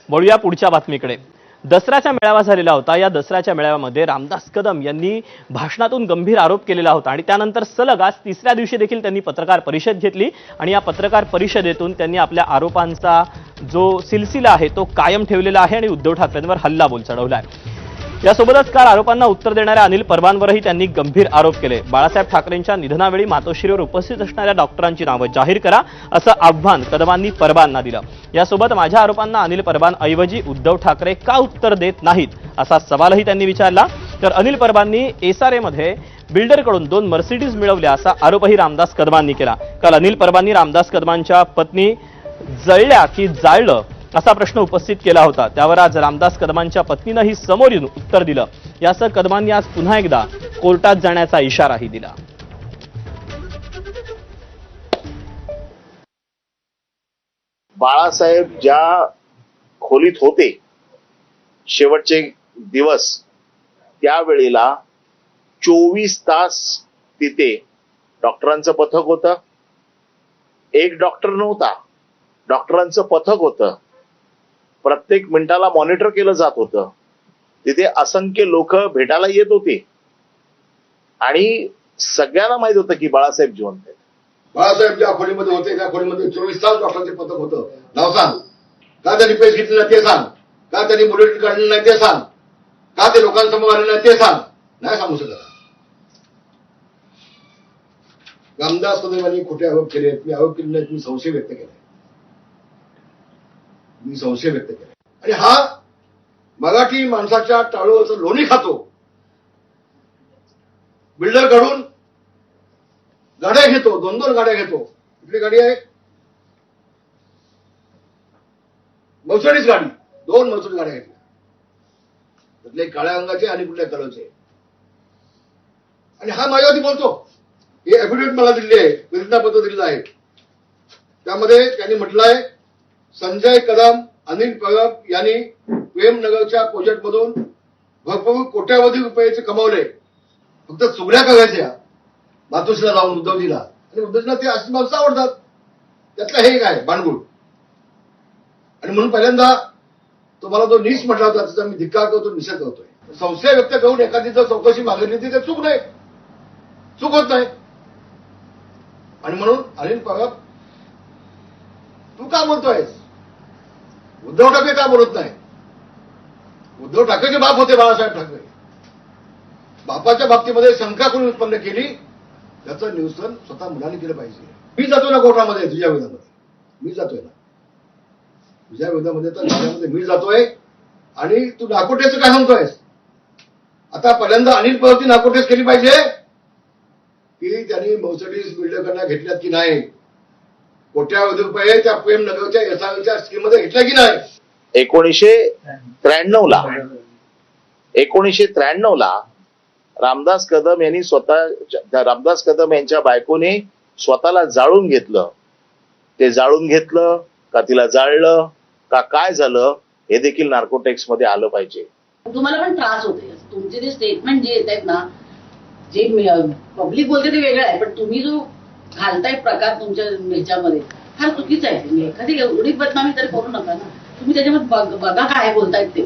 वळूया पुढच्या बातमीकडे। दसऱ्याचा मेळावा झालेला होता। या दसऱ्याच्या मेळाव्यामध्ये रामदास कदम यांनी भाषणातून गंभीर आरोप केलेला होता आणि त्यानंतर सलग आज तिसऱ्या दिवशी देखील त्यांनी पत्रकार परिषद घेतली आणि या पत्रकार परिषदेतून त्यांनी आपल्या आरोपांचा जो सिलसिला आहे तो कायम ठेवलेला आहे आणि उद्धव ठाकरेंवर हल्लाबोल चढवला आहे। यासोबतच काल आरोपांना उत्तर देणाऱ्या अनिल परबांवरही त्यांनी गंभीर आरोप केले। बाळासाहेब ठाकरेंच्या निधनावेळी मातोश्रीवर उपस्थित असणाऱ्या डॉक्टरांची नावे जाहीर करा असं आव्हान कदमांनी परबांना दिलं। यासोबत माझ्या आरोपांना अनिल परबांऐवजी उद्धव ठाकरे का उत्तर देत नाहीत असा सवालही त्यांनी विचारला। तर अनिल परबांनी एसआरए मध्ये बिल्डरकडून 2 मर्सिडीज मिळवल्या असा आरोपही रामदास कदमांनी केला। काल अनिल परबांनी रामदास कदमांच्या पत्नी जळल्या की जाळलं असा प्रश्न उपस्थित केला होता। त्यावर आज रामदास कदमांच्या पत्नीनेही समोर येऊन उत्तर दिलं। यासह कदमांनी आज पुन्हा एकदा कोर्टात जाण्याचा इशाराही दिला। बाळासाहेब ज्या खोलीत होते शेवटचे दिवस, त्यावेळेला 24 तास तिथे डॉक्टरांचं पथक होतं। एक डॉक्टर नव्हता, डॉक्टरांचं पथक होतं। प्रत्येक मिनिटाला मॉनिटर केलं जात होतं। तिथे असंख्य लोक भेटायला येत होते आणि सगळ्यांना माहित होतं की बाळासाहेब जिवंत आहेत। बाळासाहेब ज्या खोलीमध्ये होते त्या खोलीमध्ये 24 तास डॉक्टरांचे पथक होतं। नाव सांग, का त्यांनी पैसे घेतले नाही ते सांग, का त्यांनी बुलेट काढले नाही ते सांग, का ते लोकांसमोर आले नाही ते सांग। नाही सांगू शकत। रामदास कदम यांनी खोटे आरोप केले। मी आरोप केले नाहीत, मी संशय व्यक्त केला। मी संशय व्यक्त केला आणि हा मराठी माणसाच्या टाळूचं लोणी खातो। बिल्डर कडून गाड्या घेतो, 2-2 गाड्या घेतो। कुठली गाडी आहे? मर्सिडीज गाडी, 2 मर्सिडीज गाड्या घेतल्या। त्यातले काळ्या रंगाचे आणि कुठल्या कलरचे। आणि हा माझ्यावरती बोलतो। हे एफिडेव्हिट मला दिली आहे, प्रतिज्ञापत्र दिलेलं आहे। त्यामध्ये त्यांनी म्हटलंय संजय कदम, अनिल परब यांनी प्रेमनगरच्या प्रोजेक्ट मधून भरपूर कोट्यावधी रुपयाचे कमावले। फक्त चुगल्या करायच्या मातोश्रीला जाऊन उद्धवजीला, आणि उद्धवजीला ते अशी माणसं आवडतात। त्यातलं हे काय भांडगुळ। आणि म्हणून पहिल्यांदा तुम्हाला जो नीच म्हटला होता त्याचा मी धिक्कार करतो, निषेध करतोय। संशय व्यक्त करून एखादी जर चौकशी मागितली ती ते चूक नाही, चूक होत नाही। आणि म्हणून अनिल परब तू का बोलतोयस? उद्धव ठाकरे का बोलत नाही? उद्धव ठाकरेचे बाप होते बाळासाहेब ठाकरे। बापाच्या बाबतीमध्ये शंका कोणी उत्पन्न केली त्याचं निरसन स्वतः मुलांनी केलं पाहिजे। मी जातो ना कोर्टामध्ये तुझ्या विरोधामध्ये, मी जातोय ना तुझ्या विरोधामध्ये, तर न्यायालयामध्ये मी जातोय। आणि तू नाकोटेचं काय सांगतोयस? आता पहिल्यांदा अनिल परबची नाकोटेच केली पाहिजे की त्यांनी मर्सिडीज बिल्डरकडनं घेतल्यात की नाही, कोट्यावधी रुपये त्या प्रेमनगरच्या एसआरएच्या स्कीम मध्ये घेतल्या की नाही। 1993 ला रामदास कदम यांनी रामदास कदम यांच्या बायकोने स्वतःला जाळून घेतलं। ते जाळून घेतलं का तिला जाळलं का काय झालं हे देखील नार्कोटेक्स मध्ये आलं पाहिजे। तुम्हाला पण त्रास होते तुमचे जे स्टेटमेंट जे येत आहेत ना, जे पब्लिक बोलते ते वेगळं आहे, पण तुम्ही जो घालताय प्रकार तुमच्या ह्याच्यामध्ये फार चुकीचा आहे। एखादी एवढी बदनामी तरी करू नका ना तुम्ही। त्याच्यामध्ये बघा काय बोलतायत ते।